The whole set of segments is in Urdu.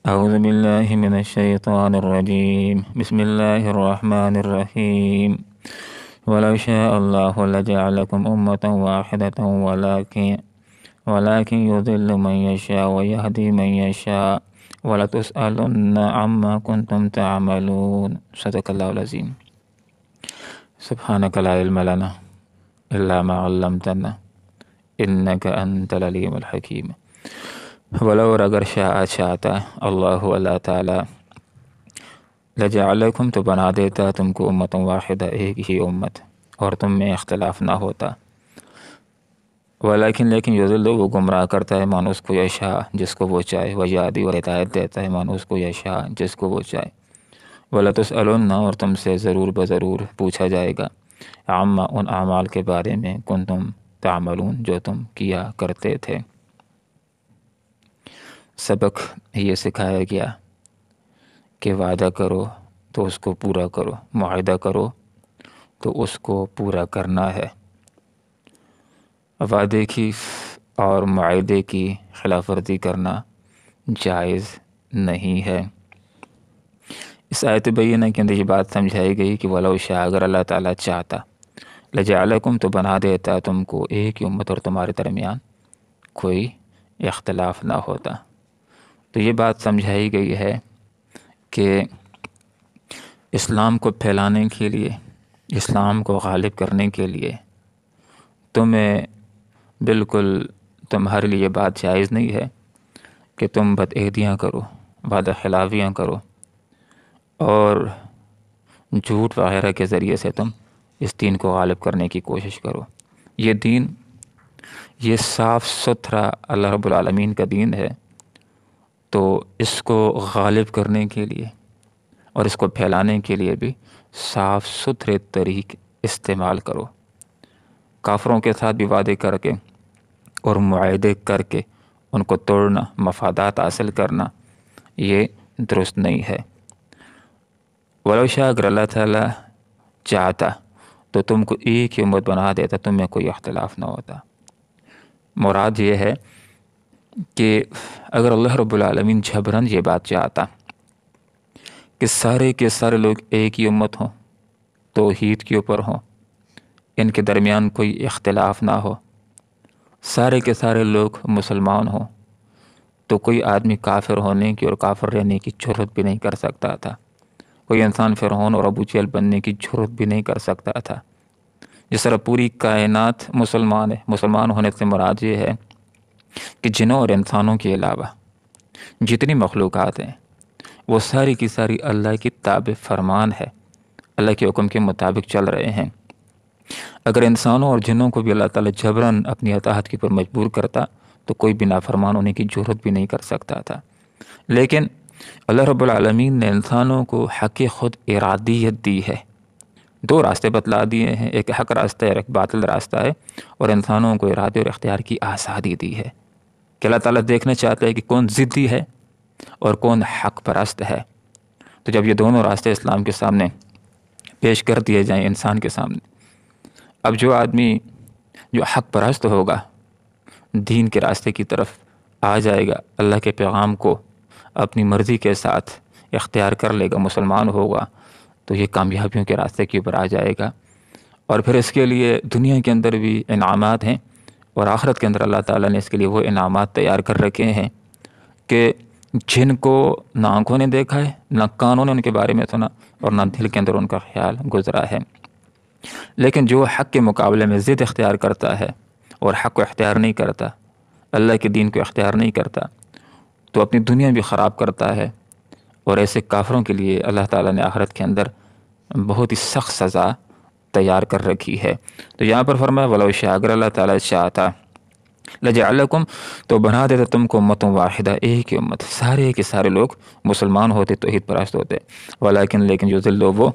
أعوذ بالله من الشيطان الرجيم بسم الله الرحمن الرحيم ولو شاء الله لجعلكم أمة واحدة ولكن يضل من يشاء ويهدي من يشاء ولتسألن عما كنتم تعملون صدق الله العظيم سبحانك لا علم لنا إلا ما علمتنا إنك أنت العليم الحكيم ولو اگر چاہتا اللہ تعالیٰ لجعلکم تو بنا دیتا تم کو امت واحدہ ایک ہی امت اور تم میں اختلاف نہ ہوتا لیکن یضل وہ گمراہ کرتا ہے من اس کو یشاء جس کو وہ چاہے ویہدی اور ہدایت دیتا ہے من اس کو یشاء جس کو وہ چاہے ولتسألن اور تم سے ضرور بضرور پوچھا جائے گا عما ان اعمال کے بارے میں کنتم تعملون جو تم کیا کرتے تھے۔ سبق یہ سکھایا گیا کہ وعدہ کرو تو اس کو پورا کرو، معاہدہ کرو تو اس کو پورا کرنا ہے۔ وعدے کی اور معاہدے کی خلاف ورزی کرنا جائز نہیں ہے۔ اس آیت بینہ کے اندر یہ بات سمجھائی گئی کہ ولو شاء اگر اللہ تعالیٰ چاہتا لجعلکم تو بنا دیتا تم کو ایک ہی امت اور تمہارے درمیان کوئی اختلاف نہ ہوتا۔ تو یہ بات سمجھائی گئی ہے کہ اسلام کو پھیلانے کے لیے، اسلام کو غالب کرنے کے لیے تمہارے لیے یہ بات جائز نہیں ہے کہ تم بدعہدیاں کرو، وعدہ خلافیاں کرو اور جھوٹ وغیرہ کے ذریعے سے تم اس دین کو غالب کرنے کی کوشش کرو۔ یہ دین، یہ صاف ستھرا اللہ رب العالمین کا دین ہے، تو اس کو غالب کرنے کے لیے اور اس کو پھیلانے کے لیے بھی صاف ستھرے طریق استعمال کرو۔ کافروں کے ساتھ بھی وعدے کر کے اور معاہدے کر کے ان کو توڑنا، مفادات حاصل کرنا، یہ درست نہیں ہے۔ ولو شاء اگر اللہ تعالیٰ چاہتا تو تم کو ایک ہی امت بنا دیتا، تم میں کوئی اختلاف نہ ہوتا۔ مراد یہ ہے کہ اگر اللہ رب العالمین جبراً یہ بات چاہتا کہ سارے کے سارے لوگ ایک ہی امت ہوں، توحید کے اوپر ہوں، ان کے درمیان کوئی اختلاف نہ ہو، سارے کے سارے لوگ مسلمان ہوں، تو کوئی آدمی کافر ہونے کی اور کافر رہنے کی جرات بھی نہیں کر سکتا تھا۔ کوئی انسان فرعون اور ابو جہل بننے کی جرات بھی نہیں کر سکتا تھا۔ جس طرح پوری کائنات مسلمان ہے، مسلمان ہونے سے مراد یہ ہے کہ جنوں اور انسانوں کے علاوہ جتنی مخلوقات ہیں وہ ساری کی ساری اللہ کی تابع فرمان ہے، اللہ کے حکم کے مطابق چل رہے ہیں۔ اگر انسانوں اور جنوں کو بھی اللہ تعالیٰ جبراً اپنی اطاعت کے اوپر مجبور کرتا تو کوئی بھی نافرمان ہونے کی جرات بھی نہیں کر سکتا تھا۔ لیکن اللہ رب العالمین نے انسانوں کو حق خود ارادیت دی ہے، دو راستے بتلا دیے ہیں، ایک حق راستہ ہے اور ایک باطل راستہ ہے، اور انسانوں کو ارادے اور اختیار کی آزادی دی ہے کہ اللہ تعالیٰ دیکھنا چاہتا ہے کہ کون ضدی ہے اور کون حق پرست ہے۔ تو جب یہ دونوں راستے اسلام کے سامنے پیش کر دیے جائیں انسان کے سامنے، اب جو آدمی جو حق پرست ہوگا، دین کے راستے کی طرف آ جائے گا، اللہ کے پیغام کو اپنی مرضی کے ساتھ اختیار کر لے گا، مسلمان ہوگا، تو یہ کامیابیوں کے راستے کے اوپر آ جائے گا، اور پھر اس کے لیے دنیا کے اندر بھی انعامات ہیں اور آخرت کے اندر اللہ تعالیٰ نے اس کے لیے وہ انعامات تیار کر رکھے ہیں کہ جن کو نہ آنکھوں نے دیکھا ہے، نہ کانوں نے ان کے بارے میں سنا، اور نہ دل کے اندر ان کا خیال گزرا ہے۔ لیکن جو حق کے مقابلے میں ضد اختیار کرتا ہے اور حق کو اختیار نہیں کرتا، اللہ کے دین کو اختیار نہیں کرتا، تو اپنی دنیا بھی خراب کرتا ہے، اور ایسے کافروں کے لیے اللہ تعالیٰ نے آخرت کے اندر بہت ہی سخت سزا تیار کر رکھی ہے۔ تو یہاں پر فرمایا ولو شاء اگر اللہ تعالیٰ چاہتا لجعلکم تو بنا دیتا تم کو امت واحدہ ایک ہی امت، سارے کے سارے لوگ مسلمان ہوتے، توحید پرست ہوتے، لیکن یضل وہ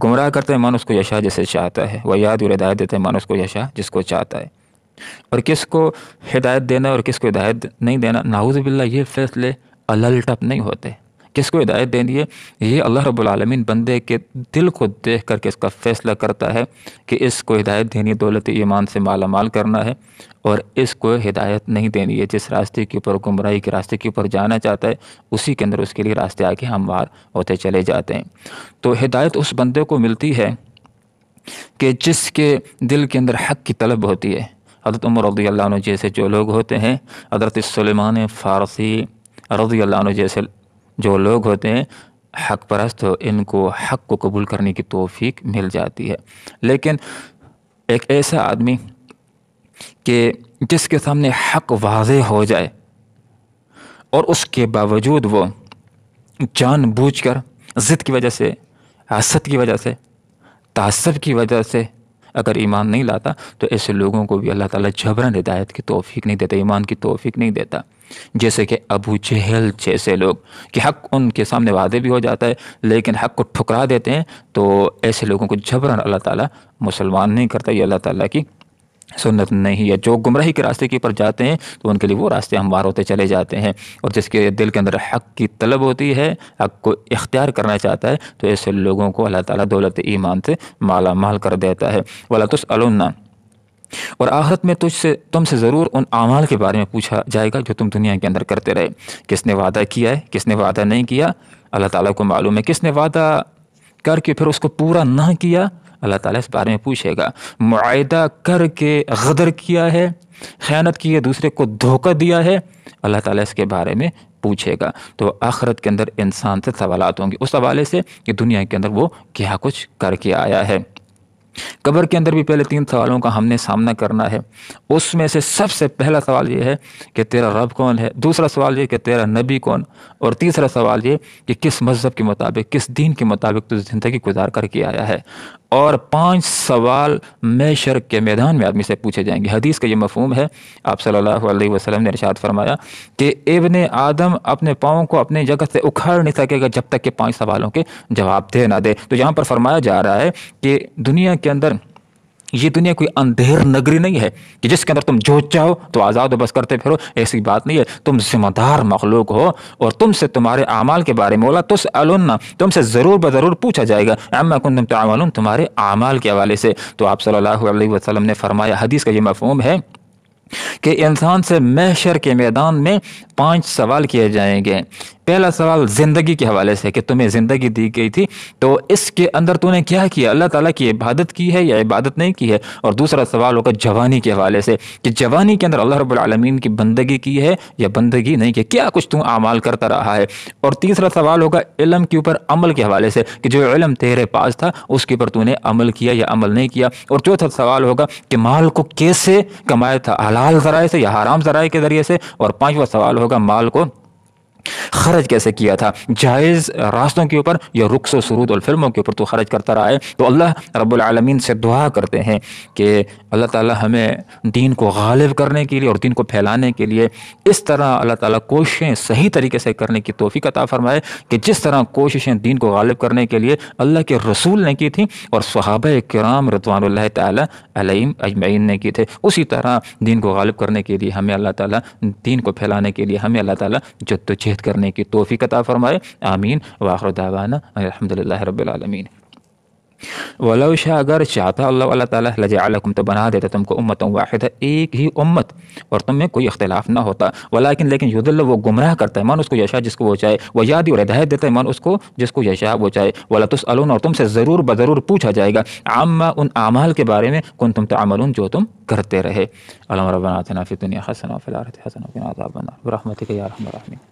گمراہ کرتے ہیں من اس کو یشاء جسے چاہتا ہے، ویہدی اور ہدایت دیتے ہیں من اس کو یشاء جس کو چاہتا ہے۔ اور کس کو ہدایت دینا اور کس کو ہدایت نہیں دینا، نعوذ باللہ، یہ فیصلے الٹپ نہیں ہوتے، کس کو ہدایت دینی ہے؟ یہ اللہ رب العالمین بندے کے دل کو دیکھ کر کے اس کا فیصلہ کرتا ہے کہ اس کو ہدایت دینی دولت ایمان سے مالا مال کرنا ہے، اور اس کو ہدایت نہیں دینی ہے جس راستے کے اوپر گمراہی کے راستے کے اوپر جانا چاہتا ہے اسی کے اندر اس کے لیے راستے آگے ہموار ہوتے چلے جاتے ہیں۔ تو ہدایت اس بندے کو ملتی ہے کہ جس کے دل کے اندر حق کی طلب ہوتی ہے۔ حضرت عمر رضی اللہ عنہ جیسے جو لوگ ہوتے ہیں، حضرت سلیمان فارسی رضی اللہ عنہ جیسے جو لوگ ہوتے ہیں حق پرست، ان کو حق کو قبول کرنے کی توفیق مل جاتی ہے۔ لیکن ایک ایسا آدمی کہ جس کے سامنے حق واضح ہو جائے اور اس کے باوجود وہ جان بوجھ کر ضد کی وجہ سے، حسد کی وجہ سے، تعصب کی وجہ سے اگر ایمان نہیں لاتا، تو ایسے لوگوں کو بھی اللہ تعالیٰ جبراً ہدایت کی توفیق نہیں دیتا، ایمان کی توفیق نہیں دیتا۔ جیسے کہ ابو جہل جیسے لوگ کہ حق ان کے سامنے واضح بھی ہو جاتا ہے لیکن حق کو ٹھکرا دیتے ہیں، تو ایسے لوگوں کو جبراً اللہ تعالیٰ مسلمان نہیں کرتا، یہ اللہ تعالیٰ کی سنت نہیں ہے۔ جو گمراہی کے راستے کے اوپر جاتے ہیں تو ان کے لیے وہ راستے ہموار ہوتے چلے جاتے ہیں، اور جس کے دل کے اندر حق کی طلب ہوتی ہے، حق کو اختیار کرنا چاہتا ہے، تو ایسے لوگوں کو اللہ تعالیٰ دولت ایمان سے مالا مال کر دیتا ہے۔ وَلَا تُسْأَلُنَّ، اور آخرت میں تم سے ضرور ان اعمال کے بارے میں پوچھا جائے گا جو تم دنیا کے اندر کرتے رہے۔ کس نے وعدہ کیا ہے، کس نے وعدہ نہیں کیا، اللہ تعالیٰ کو معلوم ہے۔ کس نے وعدہ کر کے پھر اس کو پورا نہ کیا، اللہ تعالیٰ اس بارے میں پوچھے گا۔ معاہدہ کر کے غدر کیا ہے، خیانت کی ہے، دوسرے کو دھوکہ دیا ہے، اللہ تعالیٰ اس کے بارے میں پوچھے گا۔ تو آخرت کے اندر انسان سے سوالات ہوں گے اس حوالے سے کہ دنیا کے اندر وہ کیا کچھ کر کے آیا ہے۔ قبر کے اندر بھی پہلے 3 سوالوں کا ہم نے سامنا کرنا ہے۔ اس میں سے سب سے پہلا سوال یہ ہے کہ تیرا رب کون ہے، دوسرا سوال یہ کہ تیرا نبی کون، اور تیسرا سوال یہ کہ کس مذہب کے مطابق، کس دین کے مطابق تو زندگی گزار کر کے آیا ہے۔ اور 5 سوال محشر کے میدان میں آدمی سے پوچھے جائیں گے۔ حدیث کا یہ مفہوم ہے، آپ صلی اللہ علیہ وسلم نے ارشاد فرمایا کہ ابن آدم اپنے پاؤں کو اپنے جگہ سے اکھاڑ نہیں سکے گا جب تک کہ 5 سوالوں کے جواب دے نہ دے۔ تو یہاں پر فرمایا جا رہا ہے کہ دنیا کے اندر یہ دنیا کوئی اندھیر نگری نہیں ہے کہ جس کے اندر تم جو چاہو تو آزاد و بس کرتے پھرو، ایسی بات نہیں ہے۔ تم ذمہ دار مخلوق ہو اور تم سے تمہارے اعمال کے بارے میں وَلَا تُسْأَلُنَّ، تم سے ضرور بضرور پوچھا جائے گا عَمَّا كُنتُمْ تَعْمَلُونَ، تمہارے اعمال کے حوالے سے۔ تو آپ صلی اللہ علیہ وسلم نے فرمایا، حدیث کا یہ مفہوم ہے کہ انسان سے محشر کے میدان میں 5 سوال کیے جائیں گے۔ پہلا سوال زندگی کے حوالے سے کہ تمہیں زندگی دی گئی تھی تو اس کے اندر تو نے کیا کیا، اللہ تعالیٰ کی عبادت کی ہے یا عبادت نہیں کی ہے۔ اور دوسرا سوال ہوگا جوانی کے حوالے سے کہ جوانی کے اندر اللہ رب العالمین کی بندگی کی ہے یا بندگی نہیں کی، کیا کچھ تو اعمال کرتا رہا ہے۔ اور تیسرا سوال ہوگا علم کے اوپر، عمل کے حوالے سے کہ جو علم تیرے پاس تھا اس کے اوپر تو نے عمل کیا یا عمل نہیں کیا۔ اور چوتھا سوال ہوگا کہ مال کو کیسے کمایا تھا، حلال ذرائع سے یا حرام ذرائع کے ذریعے سے۔ اور 5واں سوال ہوگا مال کو خرچ کیسے کیا تھا، جائز راستوں کے اوپر یا رقص و سرود اور فلموں کے اوپر تو خرچ کرتا رہا ہے۔ تو اللہ رب العالمین سے دعا کرتے ہیں کہ اللہ تعالیٰ ہمیں دین کو غالب کرنے کے لیے اور دین کو پھیلانے کے لیے اس طرح اللہ تعالیٰ کوششیں صحیح طریقے سے کرنے کی توفیق عطا فرمائے کہ جس طرح کوششیں دین کو غالب کرنے کے لیے اللہ کے رسول نے کی تھیں اور صحابہ کرام رضوان اللہ تعالیٰ علیہم اجمعین نے کی تھے، اسی طرح دین کو غالب کرنے کے لیے ہمیں اللہ تعالیٰ دین کو پھیلانے کے لیے ہمیں اللہ تعالیٰ جدوجہد کرنے کی توفیق عطا فرمائے۔ آمین وآخر دعوانا الحمدللہ رب العالمین۔ ولو شاء، اگر چاہتا اللہ تعالیٰ لجعلکم، تو بنا دیتا تم کو امتا واحدہ، ایک ہی امت، اور تم میں کوئی اختلاف نہ ہوتا۔ لیکن یضل، وہ گمراہ کرتا ہے من اس کو یشاء، جس کو وہ چاہے، وہ یادی، اور ہدایت دیتا ہے من اس کو جس کو یشاء وہ چاہے۔ ولا تسألون، اور تم سے ضرور بضرور پوچھا جائے گا عما، ان اعمال کے بارے میں کنتم تعملون، جو تم کرتے رہے۔ اللہم ربنا آتنا فی الدنیا حسنہ وفی الآخرۃ حسنہ وقنا عذاب النار برحمتک یا ارحم الراحمین۔